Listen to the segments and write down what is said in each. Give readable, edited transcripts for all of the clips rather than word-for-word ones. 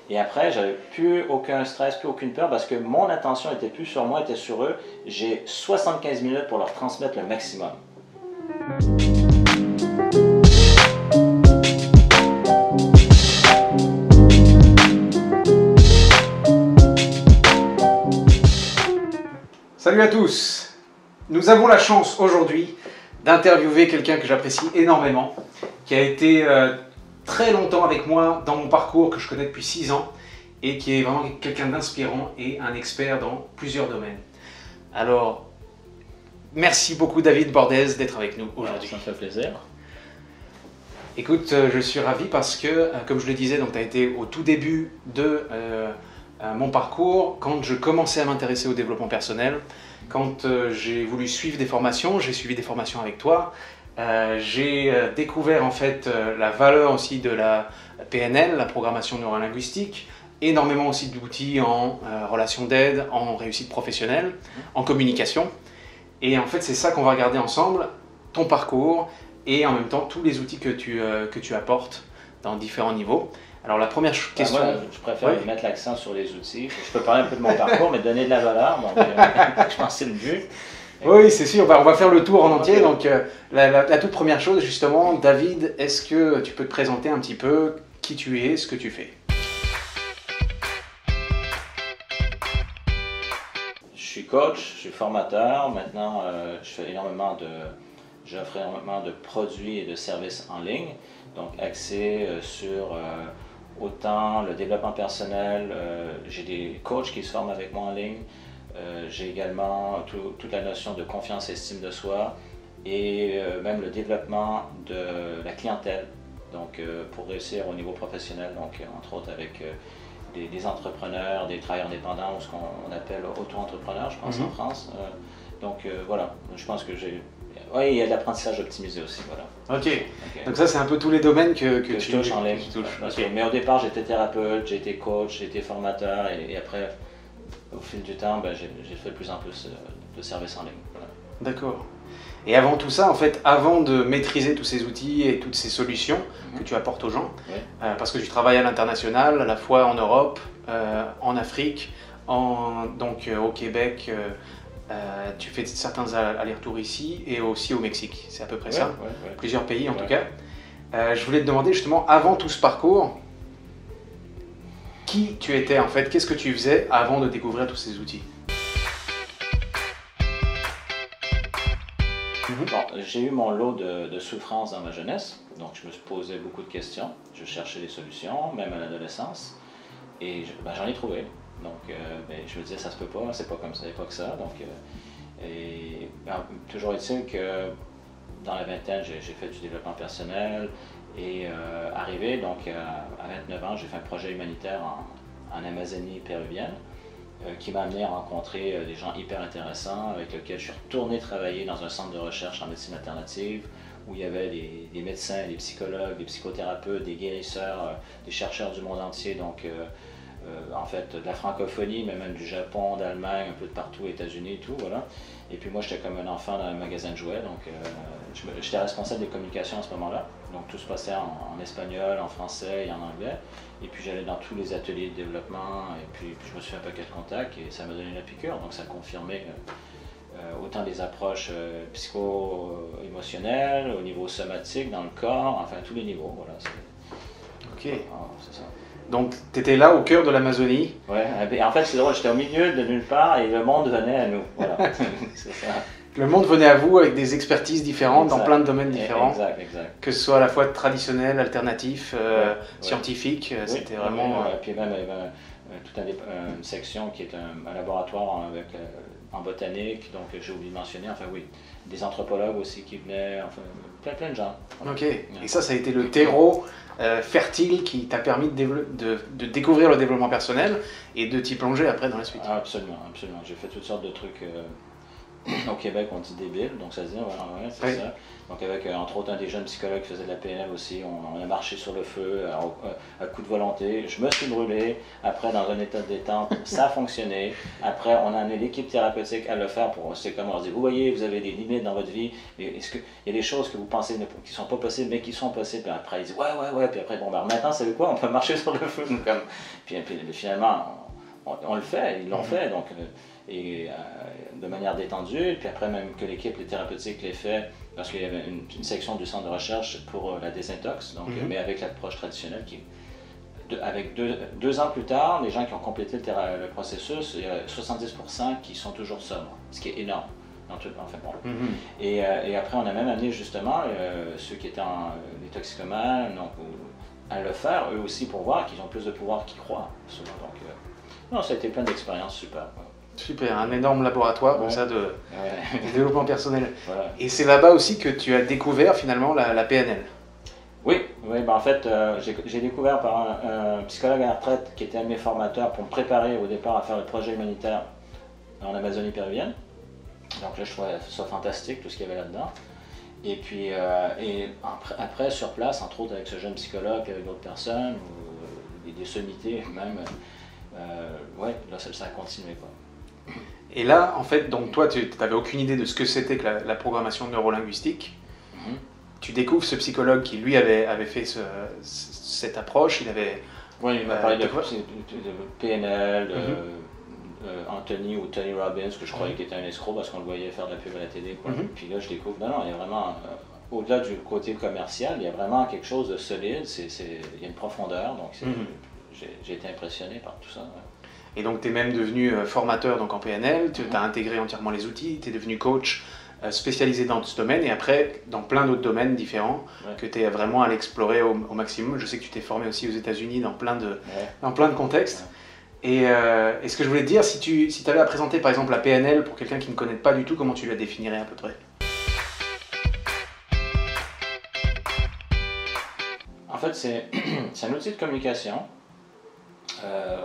Et après, j'avais plus aucun stress, plus aucune peur parce que mon attention était plus sur moi, était sur eux. J'ai 75 minutes pour leur transmettre le maximum. Salut à tous! Nous avons la chance aujourd'hui d'interviewer quelqu'un que j'apprécie énormément, qui a été très longtemps avec moi dans mon parcours, que je connais depuis 6 ans, et qui est vraiment quelqu'un d'inspirant et un expert dans plusieurs domaines. Alors, merci beaucoup David Bordez d'être avec nous aujourd'hui. Ça me fait plaisir. Écoute, je suis ravi parce que, comme je le disais, tu as été au tout début de mon parcours, quand je commençais à m'intéresser au développement personnel, quand j'ai voulu suivre des formations, j'ai suivi des formations avec toi, j'ai découvert en fait la valeur aussi de la PNL, la programmation neurolinguistique, énormément aussi d'outils en relation d'aide, en réussite professionnelle, en communication. Et en fait, c'est ça qu'on va regarder ensemble, ton parcours et en même temps tous les outils que tu apportes dans différents niveaux. Alors la première question... Moi, je préfère mettre l'accent sur les outils. Je peux parler un peu de mon parcours, mais donner de la valeur. Donc, je pense que c'est le but. Oui, c'est sûr. On va faire le tour en entier. Donc la toute première chose, justement, David, est-ce que tu peux te présenter un petit peu qui tu es, ce que tu fais? Je suis coach, je suis formateur. Maintenant, j'offre énormément de produits et de services en ligne. Donc, axé sur autant le développement personnel, j'ai des coachs qui se forment avec moi en ligne. J'ai également toute la notion de confiance et estime de soi et même le développement de la clientèle. Donc, pour réussir au niveau professionnel, donc entre autres avec des entrepreneurs, des travailleurs indépendants ou ce qu'on appelle auto-entrepreneurs, je pense en France. Voilà, je pense que j'ai... Oui, il y a de l'apprentissage optimisé aussi, voilà. Ok. Donc ça, c'est un peu tous les domaines que tu touches en ligne. Okay. Mais au départ, j'étais thérapeute, j'ai été coach, j'ai été formateur et après, au fil du temps, j'ai fait de plus en plus de services en ligne. Voilà. D'accord. Et avant tout ça, en fait, avant de maîtriser tous ces outils et toutes ces solutions que tu apportes aux gens, parce que tu travailles à l'international, à la fois en Europe, en Afrique, donc au Québec, tu fais certains allers-retours ici et aussi au Mexique, c'est à peu près ça, plusieurs pays en tout cas. Je voulais te demander justement, avant tout ce parcours, qui tu étais en fait, qu'est-ce que tu faisais avant de découvrir tous ces outils? Bon, j'ai eu mon lot de souffrances dans ma jeunesse, donc je me suis posé beaucoup de questions, je cherchais des solutions, même à l'adolescence, et j'en ai trouvé. Donc, je me disais, ça se peut pas, c'est pas comme ça, il n'y a pas que ça. Donc, toujours est-il que dans la vingtaine, j'ai fait du développement personnel et arrivé donc à 29 ans, j'ai fait un projet humanitaire en Amazonie péruvienne qui m'a amené à rencontrer des gens hyper intéressants avec lesquels je suis retourné travailler dans un centre de recherche en médecine alternative où il y avait des médecins, des psychologues, des psychothérapeutes, des guérisseurs, des chercheurs du monde entier. Donc, en fait, de la francophonie, mais même du Japon, d'Allemagne, un peu de partout, États-Unis et tout, voilà. Et puis moi, j'étais comme un enfant dans un magasin de jouets, donc j'étais responsable des communications à ce moment-là. Donc tout se passait en espagnol, en français et en anglais. Et puis j'allais dans tous les ateliers de développement, et puis je me suis fait un paquet de contacts, et ça m'a donné la piqûre, donc ça confirmait autant des approches psycho-émotionnelles, au niveau somatique, dans le corps, enfin à tous les niveaux, voilà. Ok. C'est ça. Donc, tu étais là, au cœur de l'Amazonie. Ouais, en fait, c'est drôle, j'étais au milieu de nulle part et le monde venait à nous. Voilà, c'est ça. Le monde venait à vous avec des expertises différentes dans plein de domaines différents. Exact. Que ce soit à la fois traditionnel, alternatif, scientifique, c'était vraiment... Et puis même, il y avait toute une section qui est un laboratoire en botanique, donc j'ai oublié de mentionner, enfin oui, des anthropologues aussi qui venaient, enfin plein de gens. Ok, et ça a été le terreau fertile qui t'a permis de découvrir le développement personnel et de t'y plonger après dans la suite. Absolument. J'ai fait toutes sortes de trucs Au Québec, on dit débile, donc ça se dit, ouais, c'est Oui. ça. Donc avec, entre autres, un des jeunes psychologues qui faisait de la PNL aussi, on a marché sur le feu à coup de volonté. Je me suis brûlé, après dans un état de détente, ça a fonctionné. Après, on a amené l'équipe thérapeutique à le faire c'est comme on dit, vous voyez, vous avez des limites dans votre vie, mais est-ce qu'il y a des choses que vous pensez qui ne sont pas possibles, mais qui sont possibles? Puis après, ils disent, ouais, puis après, bon, ben maintenant, vous savez quoi, on peut marcher sur le feu. Comme... Puis finalement, on le fait, ils l'ont fait, donc... de manière détendue, puis après même que l'équipe les thérapeutiques l'ait fait, parce qu'il y avait une section du centre de recherche pour la désintox, donc, mais avec l'approche traditionnelle avec 2 ans plus tard, les gens qui ont complété le processus, il y a 70% qui sont toujours sobres, ce qui est énorme. Et après, on a même amené justement ceux qui étaient les toxicomanes à le faire, eux aussi, pour voir qu'ils ont plus de pouvoir qu'ils croient. Donc, non, ça a été plein d'expériences super. Super, un énorme laboratoire comme ça de développement personnel. Voilà. Et c'est là-bas aussi que tu as découvert finalement la PNL. Oui, ben en fait, j'ai découvert par un psychologue à la retraite qui était un de mes formateurs pour me préparer au départ à faire le projet humanitaire en Amazonie péruvienne. Donc là, je trouvais ça fantastique, tout ce qu'il y avait là-dedans. Et puis, après, sur place, entre autres avec ce jeune psychologue, avec d'autres personnes, ou des sommités même, là, ça a continué, quoi. Et là, en fait, donc toi, tu n'avais aucune idée de ce que c'était que la programmation neurolinguistique. Tu découvres ce psychologue qui, lui, avait fait cette approche. Il m'a parlé de PNL, Anthony ou Tony Robbins, que je croyais qu'il était un escroc parce qu'on le voyait faire de la pub à la télé. Puis là, je découvre, non, il y a vraiment, au-delà du côté commercial, il y a vraiment quelque chose de solide, il y a une profondeur, donc j'ai été impressionné par tout ça. Ouais. Et donc, tu es même devenu formateur donc, en PNL, tu as intégré entièrement les outils, tu es devenu coach spécialisé dans ce domaine et après dans plein d'autres domaines différents que tu es vraiment à l'explorer au maximum. Je sais que tu t'es formé aussi aux États-Unis dans plein de contextes. Et ce que je voulais te dire, si tu avais à présenter par exemple la PNL pour quelqu'un qui ne connaît pas du tout, comment tu la définirais à peu près? En fait, c'est un outil de communication.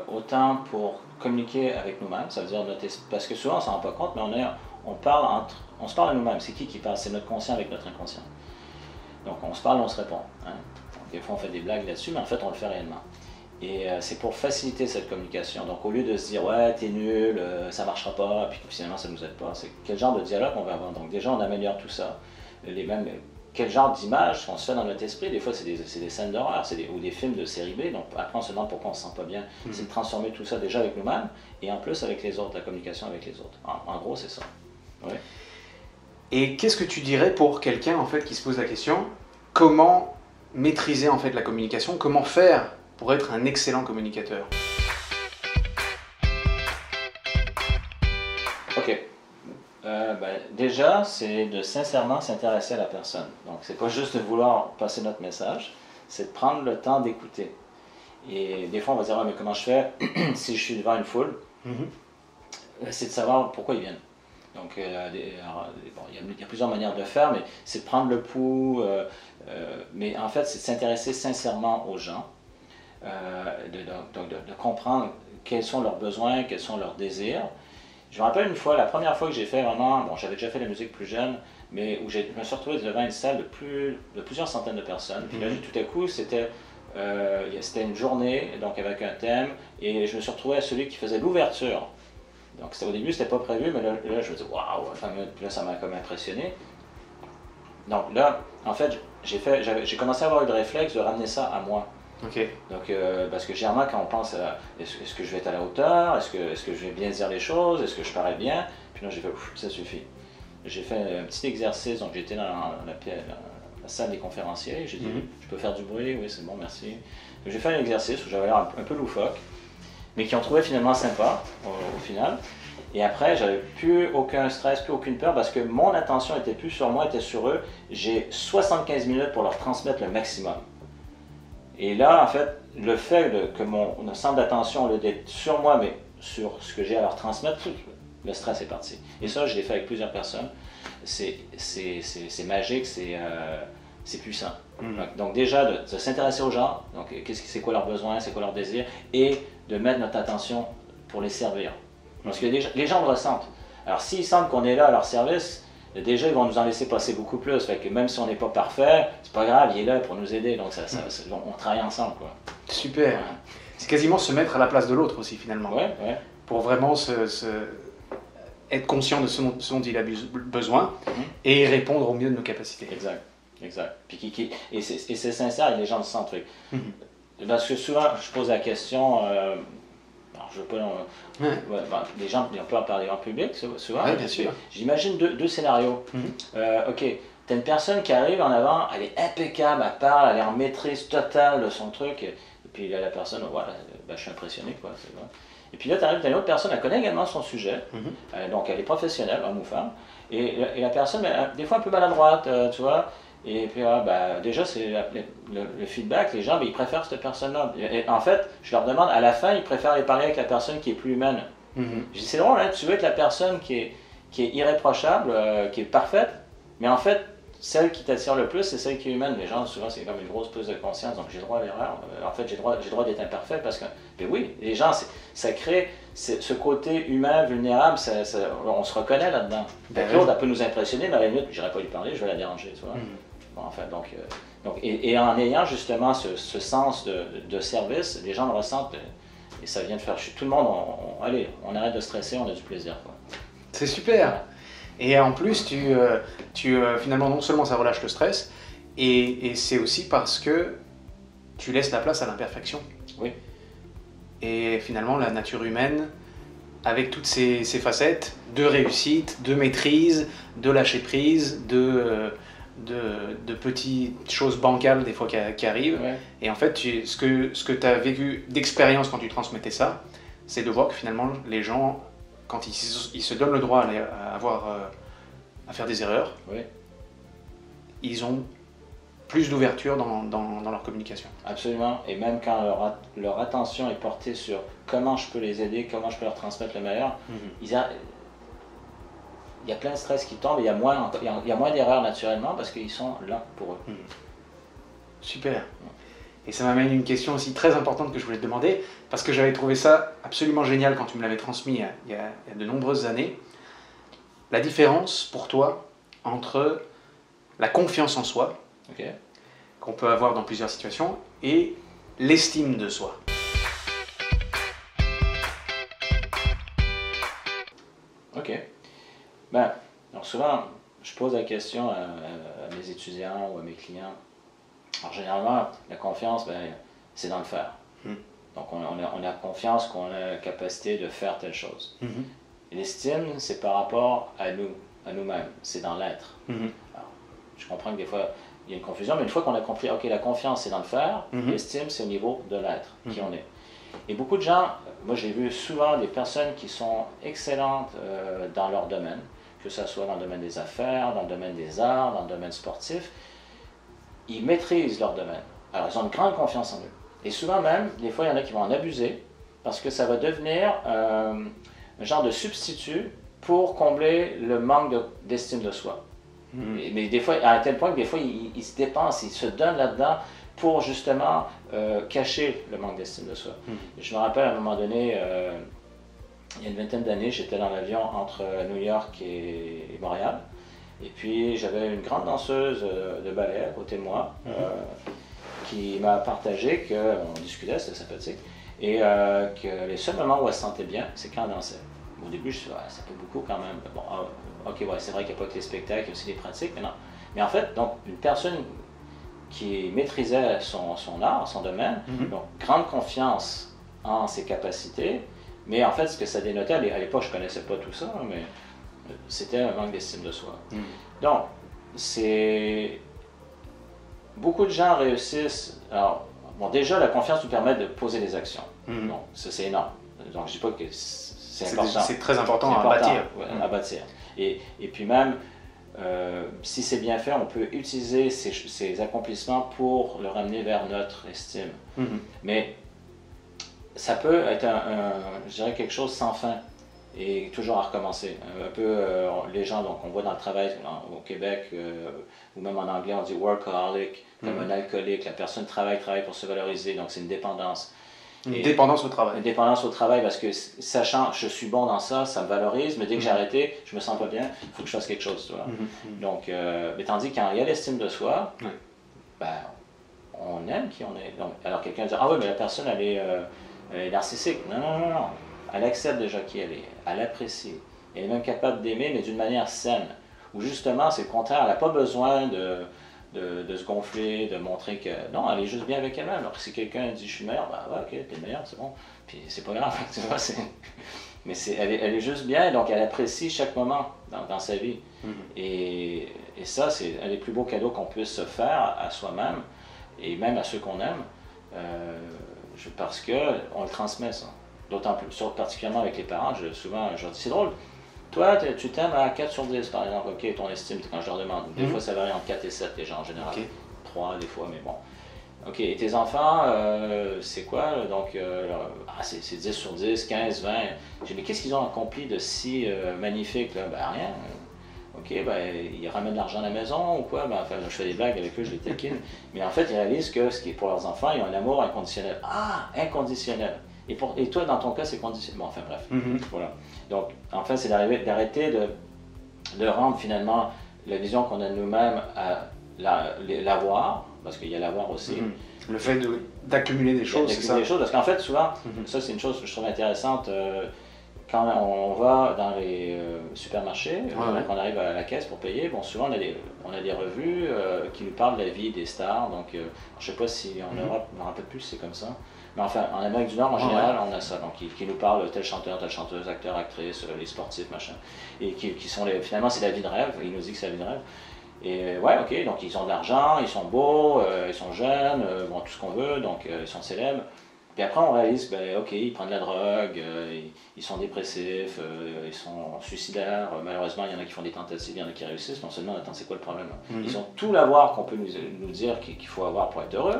Autant pour communiquer avec nous-mêmes, ça veut dire parce que souvent on s'en rend pas compte, mais on se parle à nous-mêmes. C'est qui parle? C'est notre conscient avec notre inconscient. Donc on se parle, on se répond. Hein? Donc, des fois on fait des blagues là-dessus, mais en fait on le fait réellement. Et c'est pour faciliter cette communication. Donc au lieu de se dire ouais t'es nul, ça marchera pas, puis finalement ça nous aide pas, c'est quel genre de dialogue on va avoir. Donc déjà on améliore tout ça. Quel genre d'image qu'on se fait dans notre esprit, des fois c'est des scènes d'horreur, ou des films de série B, donc après on se demande pourquoi on se sent pas bien. C'est de transformer tout ça déjà avec nous-mêmes, et en plus avec les autres, la communication avec les autres. En gros c'est ça. Ouais. Et qu'est-ce que tu dirais pour quelqu'un en fait qui se pose la question, comment maîtriser en fait la communication, comment faire pour être un excellent communicateur? Ok. Déjà, c'est de sincèrement s'intéresser à la personne. Donc, c'est pas juste de vouloir passer notre message, c'est de prendre le temps d'écouter. Et des fois, on va dire, mais comment je fais si je suis devant une foule? C'est de savoir pourquoi ils viennent. Donc, il y a plusieurs manières de faire, mais c'est de prendre le pouls. Mais en fait, c'est de s'intéresser sincèrement aux gens, de comprendre quels sont leurs besoins, quels sont leurs désirs. Je me rappelle une fois, la première fois que j'ai fait vraiment, j'avais déjà fait de la musique plus jeune, mais où je me suis retrouvé devant une salle de plusieurs centaines de personnes. Puis là, tout à coup, c'était une journée, donc avec un thème, et je me suis retrouvé à celui qui faisait l'ouverture. Donc au début, c'était pas prévu, mais là je me dis waouh, puis là, ça m'a comme impressionné. Donc là, en fait, j'ai commencé à avoir eu le réflexe de ramener ça à moi. Okay. Donc, parce que généralement, quand on pense à est-ce que je vais être à la hauteur, est-ce que je vais bien dire les choses, est-ce que je parais bien, puis là j'ai fait ça suffit. J'ai fait un petit exercice, donc j'étais dans la salle des conférenciers, j'ai dit je peux faire du bruit, oui c'est bon, merci. J'ai fait un exercice où j'avais l'air un peu loufoque, mais qui ont trouvé finalement sympa au final. Et après, j'avais plus aucun stress, plus aucune peur, parce que mon attention était plus sur moi, était sur eux. J'ai 75 minutes pour leur transmettre le maximum. Et là, en fait, le fait que mon centre d'attention, au lieu d'être sur moi, mais sur ce que j'ai à leur transmettre, le stress est parti. Et ça, je l'ai fait avec plusieurs personnes. C'est magique, c'est puissant. Donc déjà, de s'intéresser aux gens, donc c'est quoi leurs besoins, c'est quoi leurs désirs, et de mettre notre attention pour les servir. Parce que les gens le ressentent. Alors s'ils sentent qu'on est là à leur service, déjà ils vont nous en laisser passer beaucoup plus. Fait que même si on n'est pas parfait, c'est pas grave, il est là pour nous aider. Donc on travaille ensemble, quoi. Super. Ouais. C'est quasiment se mettre à la place de l'autre aussi finalement. Ouais, ouais. Pour vraiment être conscient de ce dont il a besoin et répondre au mieux de nos capacités. Exact, exact. Puis et c'est sincère, et les gens le sentent. Parce que souvent, je pose la question, alors je veux pas, les gens ils ont peur de parler en public, souvent. Ouais, bien sûr. J'imagine deux scénarios. Ok, t'as une personne qui arrive en avant, elle est impeccable, elle parle, elle est en maîtrise totale de son truc, et puis là, la personne, voilà, ben, je suis impressionné, quoi. Et puis là, t'as une autre personne, elle connaît également son sujet, donc elle est professionnelle, homme ou femme, et la personne, ben, des fois un peu maladroite, tu vois. Et puis déjà, c'est le feedback, les gens, ben, ils préfèrent cette personne-là. Et en fait, je leur demande, à la fin, ils préfèrent aller parler avec la personne qui est plus humaine. Je dis, c'est drôle, hein, tu veux être la personne qui est irréprochable, qui est parfaite, mais en fait, celle qui t'attire le plus, c'est celle qui est humaine. Les gens, souvent, c'est comme une grosse prise de conscience, donc j'ai droit à l'erreur. En fait, j'ai droit d'être imparfait parce que, ben oui, les gens, ça crée ce côté humain, vulnérable, on se reconnaît là-dedans. L'autre, elle peut nous impressionner, mais à la limite, je n'irai pas lui parler, je vais la déranger, tu vois. Bon, en fait, et en ayant justement ce sens de service, les gens le ressentent et ça vient de faire tout le monde, allez, on arrête de stresser, on a du plaisir, quoi. C'est super. Ouais. Et en plus, finalement, non seulement ça relâche le stress, et c'est aussi parce que tu laisses la place à l'imperfection. Oui. Et finalement, la nature humaine, avec toutes ses facettes de réussite, de maîtrise, de lâcher prise, de petites choses bancales des fois qui arrivent. Ouais. Et en fait, ce que tu as vécu d'expérience quand tu transmettais ça, c'est de voir que finalement, les gens, quand ils se donnent le droit à faire des erreurs, oui, ils ont plus d'ouverture dans leur communication. Absolument, et même quand leur attention est portée sur comment je peux les aider, comment je peux leur transmettre le meilleur, il y a plein de stress qui tombe, il y a moins d'erreurs naturellement parce qu'ils sont là pour eux. Super. Et ça m'amène une question aussi très importante que je voulais te demander, parce que j'avais trouvé ça absolument génial quand tu me l'avais transmis il y a de nombreuses années. La différence pour toi entre la confiance en soi, qu'on peut avoir dans plusieurs situations, et l'estime de soi. Ok. Ben, alors souvent, je pose la question à mes étudiants ou à mes clients. Alors généralement, la confiance, ben, c'est dans le faire. Donc on a confiance qu'on a la capacité de faire telle chose. Et l'estime, c'est par rapport à nous-mêmes, c'est dans l'être. Alors, je comprends que des fois, il y a une confusion, mais une fois qu'on a compris, ok, la confiance, c'est dans le faire, l'estime, c'est au niveau de l'être, qui on est. Et beaucoup de gens, moi j'ai vu souvent des personnes qui sont excellentes dans leur domaine, que ce soit dans le domaine des affaires, dans le domaine des arts, dans le domaine sportif, ils maîtrisent leur domaine. Alors, ils ont une grande confiance en eux. Et souvent même, des fois, il y en a qui vont en abuser parce que ça va devenir un genre de substitut pour combler le manque d'estime de soi. Mais des fois, à tel point que des fois, ils se dépensent, ils se donnent là-dedans pour justement cacher le manque d'estime de soi. Je me rappelle à un moment donné, il y a une vingtaine d'années, j'étais dans l'avion entre New York et Montréal. Et puis j'avais une grande danseuse de ballet à côté de moi qui m'a partagé qu'on discutait, c'était sympathique, et que les seuls moments où elle se sentait bien, c'est quand elle dansait. Au début, je me suis dit, ça fait beaucoup quand même. Bon, ok, ouais, c'est vrai qu'il n'y a pas que les spectacles, il y a aussi des pratiques, mais non. Mais en fait, donc, une personne qui maîtrisait son art, son domaine, donc grande confiance en ses capacités, mais en fait, ce que ça dénotait, à l'époque, je ne connaissais pas tout ça, mais c'était un manque d'estime de soi. Donc, beaucoup de gens réussissent. Alors, bon, déjà, la confiance nous permet de poser des actions. Donc, ça, c'est énorme. Donc, je ne dis pas que c'est important. C'est très important à bâtir. Ouais, à bâtir. Et puis même, si c'est bien fait, on peut utiliser ces accomplissements pour le ramener vers notre estime. Mais ça peut être, je dirais, quelque chose sans fin. Et toujours à recommencer. Un peu, les gens, donc, on voit dans le travail au Québec, ou même en anglais, on dit workaholic, comme un alcoolique. La personne travaille pour se valoriser, donc c'est une dépendance. Une dépendance au travail. Une dépendance au travail parce que sachant que je suis bon dans ça, ça me valorise, mais dès que j'ai arrêté, je me sens pas bien, il faut que je fasse quelque chose. Tu vois. Donc, mais tandis quand il y a l'estime de soi, ben, on aime qui on est. Donc, alors quelqu'un dit, ah oui, mais la personne, elle est narcissique. Non, non, non, non. Elle accepte déjà qui elle est, elle apprécie. Elle est même capable d'aimer, mais d'une manière saine. Ou justement, c'est le contraire, elle n'a pas besoin de se gonfler, de montrer que... Non, elle est juste bien avec elle-même. Alors si quelqu'un dit « je suis meilleur », ben ouais, ok, t'es meilleur, c'est bon. Puis c'est pas grave, tu vois, mais elle est juste bien, donc elle apprécie chaque moment dans sa vie. Et ça, c'est un des plus beaux cadeaux qu'on puisse se faire à soi-même, et même à ceux qu'on aime, parce qu'on le transmet, ça. D'autant plus, particulièrement avec les parents, souvent, je leur dis « c'est drôle ». Toi, tu t'aimes à 4 sur 10, par exemple, ok, ton estime, quand je leur demande. Des fois, ça varie entre 4 et 7, les gens, en général. 3, des fois, mais bon. Ok, et tes enfants, c'est quoi? Donc, c'est 10 sur 10, 15, 20. Je dis, mais qu'est-ce qu'ils ont accompli de si magnifique, là? Ben, rien. Ok, ben, ils ramènent de l'argent à la maison ou quoi? Ben, enfin, je fais des blagues avec eux, je les taquine. Mais en fait, ils réalisent que ce qui est pour leurs enfants, ils ont un amour inconditionnel. Ah, inconditionnel. Et toi, dans ton cas, c'est conditionnel. Bon, enfin, bref. Voilà. Donc, en fait, c'est d'arrêter de rendre finalement la vision qu'on a de nous-mêmes à l'avoir, parce qu'il y a l'avoir aussi. Le fait d'accumuler des choses, c'est ça? Des choses, parce qu'en fait, souvent, ça c'est une chose que je trouve intéressante, quand on va dans les supermarchés, quand on arrive à la caisse pour payer, bon, souvent on a des revues qui nous parlent de la vie des stars, donc je ne sais pas si en Europe, je ne me rappelle plus si c'est comme ça. Mais enfin, en Amérique du Nord, en général, on a ça. Donc, qui nous parle de tel chanteur, telle chanteuse, acteur, actrice, les sportifs, machin. Et qui sont finalement, c'est la vie de rêve. Il nous dit que c'est la vie de rêve. Et ouais, ok, donc ils ont de l'argent, ils sont beaux, ils sont jeunes, bon, tout ce qu'on veut, donc ils sont célèbres. Puis après, on réalise, ben, ok, ils prennent de la drogue, ils sont dépressifs, ils sont suicidaires. Malheureusement, il y en a qui font des tentatives, il y en a qui réussissent. Mais on se demande, attends, c'est quoi le problème? Ils ont tout l'avoir qu'on peut nous dire qu'il faut avoir pour être heureux.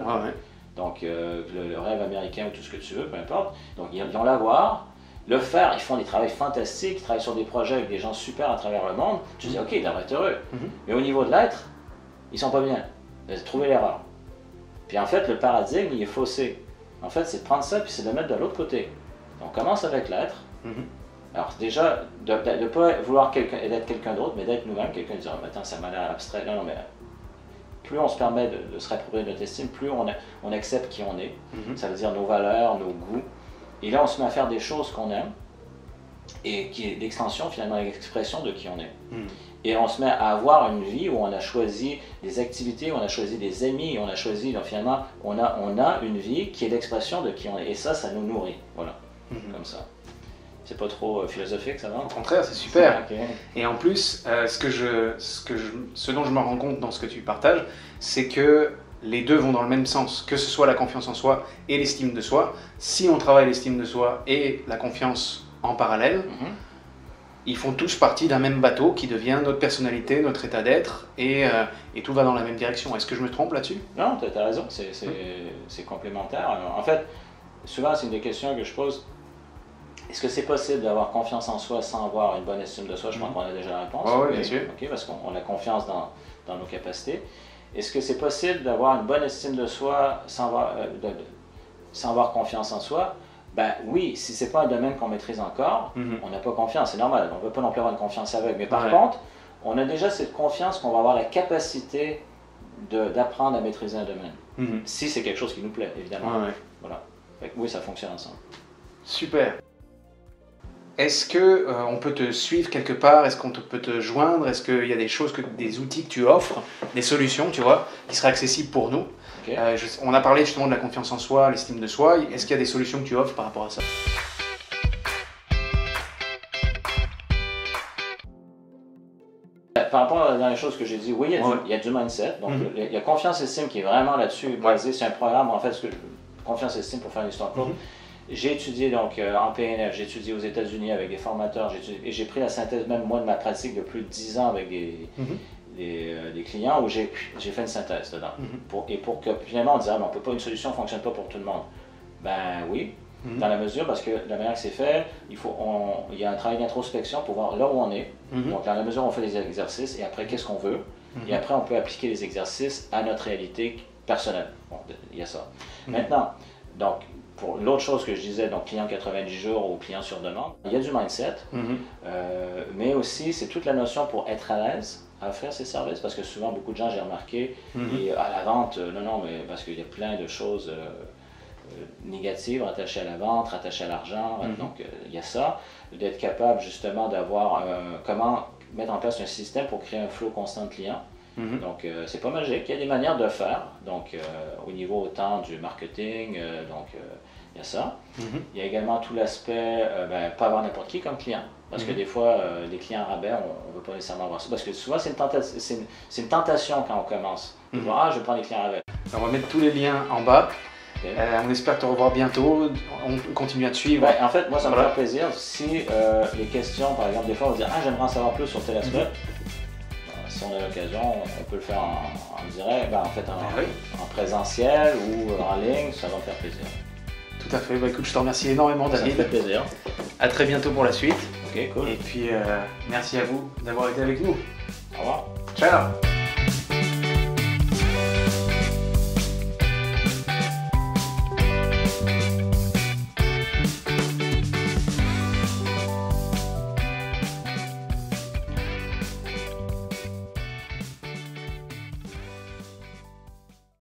Donc, le rêve américain ou tout ce que tu veux, peu importe. Donc, ils ont l'avoir. Le faire, ils font des travaux fantastiques, ils travaillent sur des projets avec des gens super à travers le monde. Tu dis, ok, ils devraient être heureux. Mais au niveau de l'être, ils sont pas bien. Ils ont trouvé l'erreur. Puis en fait, le paradigme, il est faussé. En fait, c'est de prendre ça puis c'est de le mettre de l'autre côté. Donc, on commence avec l'être. Alors, déjà, de ne pas vouloir d'être quelqu'un d'autre, mais d'être nous-mêmes. Quelqu'un dit, oh, attends, ça m'a l'air abstrait. Non, mais plus on se permet de se réapproprier notre estime, plus on accepte qui on est. Ça veut dire nos valeurs, nos goûts. Et là, on se met à faire des choses qu'on aime et qui est l'extension, finalement, l'expression de qui on est. Et on se met à avoir une vie où on a choisi des activités, où on a choisi des amis, et on a choisi, donc finalement, on a une vie qui est l'expression de qui on est. Et ça nous nourrit. Voilà, comme ça. C'est pas trop philosophique, ça va? Au contraire, c'est super. Et en plus, ce dont je me rends compte dans ce que tu partages, c'est que les deux vont dans le même sens, que ce soit la confiance en soi et l'estime de soi. Si on travaille l'estime de soi et la confiance en parallèle, ils font tous partie d'un même bateau qui devient notre personnalité, notre état d'être, et tout va dans la même direction. Est-ce que je me trompe là-dessus? Non, tu as raison, c'est complémentaire. Alors, en fait, souvent, c'est une des questions que je pose. Est-ce que c'est possible d'avoir confiance en soi sans avoir une bonne estime de soi? Je pense qu'on a déjà la réponse. Oui, bien sûr. Okay, parce qu'on a confiance dans nos capacités. Est-ce que c'est possible d'avoir une bonne estime de soi sans avoir confiance en soi? Ben oui, si ce n'est pas un domaine qu'on maîtrise encore, on n'a pas confiance, c'est normal. On ne peut pas non plus avoir une confiance aveugle. Mais par contre, on a déjà cette confiance qu'on va avoir la capacité d'apprendre à maîtriser un domaine. Si c'est quelque chose qui nous plaît, évidemment. Voilà. Fait que oui, ça fonctionne ensemble. Super. Est-ce qu'on peut te suivre quelque part? Est-ce qu'on peut te joindre? Est-ce qu'il y a des outils que tu offres, des solutions, tu vois, qui seraient accessibles pour nous? On a parlé justement de la confiance en soi, l'estime de soi. Est-ce qu'il y a des solutions que tu offres par rapport à ça? Par rapport à les choses que j'ai dit, oui, il y a du mindset. Donc, il y a confiance et estime qui est vraiment là-dessus basé. C'est un programme, en fait, confiance et estime pour faire une histoire courte. J'ai étudié donc en PNF, j'ai étudié aux États-Unis avec des formateurs, et j'ai pris la synthèse même moi de ma pratique de plus de 10 ans avec des clients où j'ai fait une synthèse dedans. Pour que finalement on dise, on peut pas, une solution ne fonctionne pas pour tout le monde. Ben oui, dans la mesure, parce que la manière que c'est fait, il y a un travail d'introspection pour voir là où on est. Donc dans la mesure où on fait des exercices et après qu'est-ce qu'on veut. Et après on peut appliquer les exercices à notre réalité personnelle. Bon, il y a ça. Maintenant, donc, pour l'autre chose que je disais, donc client 90 jours ou client sur demande, il y a du mindset, mais aussi c'est toute la notion pour être à l'aise à offrir ces services, parce que souvent beaucoup de gens, j'ai remarqué, et à la vente, non, mais parce qu'il y a plein de choses négatives rattachées à la vente, rattachées à l'argent, donc il y a ça, d'être capable justement d'avoir comment mettre en place un système pour créer un flow constant de clients. Donc, c'est pas magique. Il y a des manières de faire. Donc, au niveau autant du marketing, il y a ça. Il y a également tout l'aspect, pas avoir n'importe qui comme client. Parce que des fois, les clients rabais, on ne veut pas nécessairement avoir ça. Parce que souvent, c'est une tentation quand on commence. De voir, je vais prendre les clients rabais. On va mettre tous les liens en bas. Okay. On espère te revoir bientôt. On continue à te suivre. En fait, moi, ça me fait plaisir. Si les questions, par exemple, des fois, on va dire, j'aimerais en savoir plus sur tel aspect. Si on a l'occasion, on peut le faire en direct, en fait en présentiel ou en ligne, ça va me faire plaisir. Tout à fait, écoute, je te remercie énormément David. Ça me fait plaisir. À très bientôt pour la suite. Ok, cool. Et puis merci à vous d'avoir été avec nous. Au revoir. Ciao.